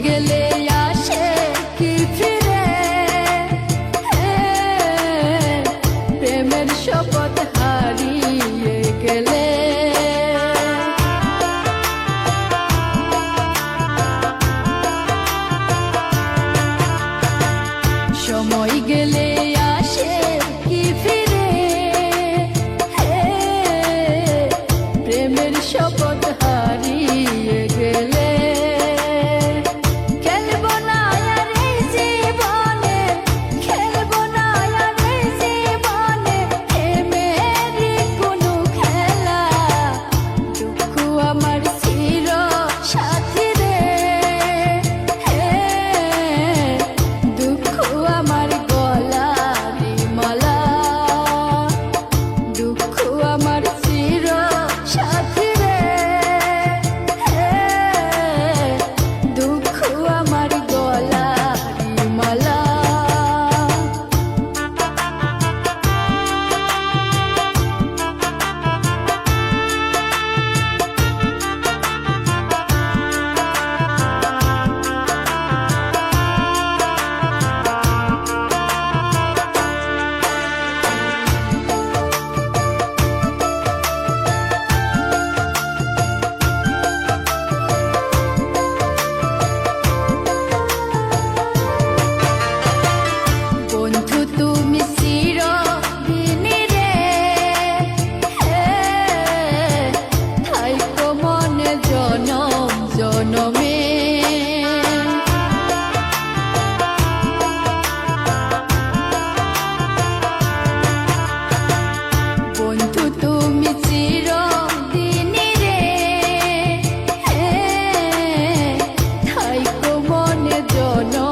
গেলে আসে কি ফিরে, প্রেমের শপথ হারিয়ে গেলে। সময় গেলে আসে কি ফিরে, প্রেমের শপথ হারিয়ে গেলে। খেলবো না আর এই জীবনে, খেলবো না আর এই জীবনে প্রেমেরই কোনো খেলা। দুঃখ আমার চির সাথী রে, দুঃখ আমার গলারই মালা। দুঃখ আমার চির সাথী রে, দুঃখ আমার গলারই মালা। বন্ধু তুমি চিরদিনই রে, থাইকো মনে জনম জনমে। বন্ধু তুমি চিরদিনই রে, থাইকো মনে জনম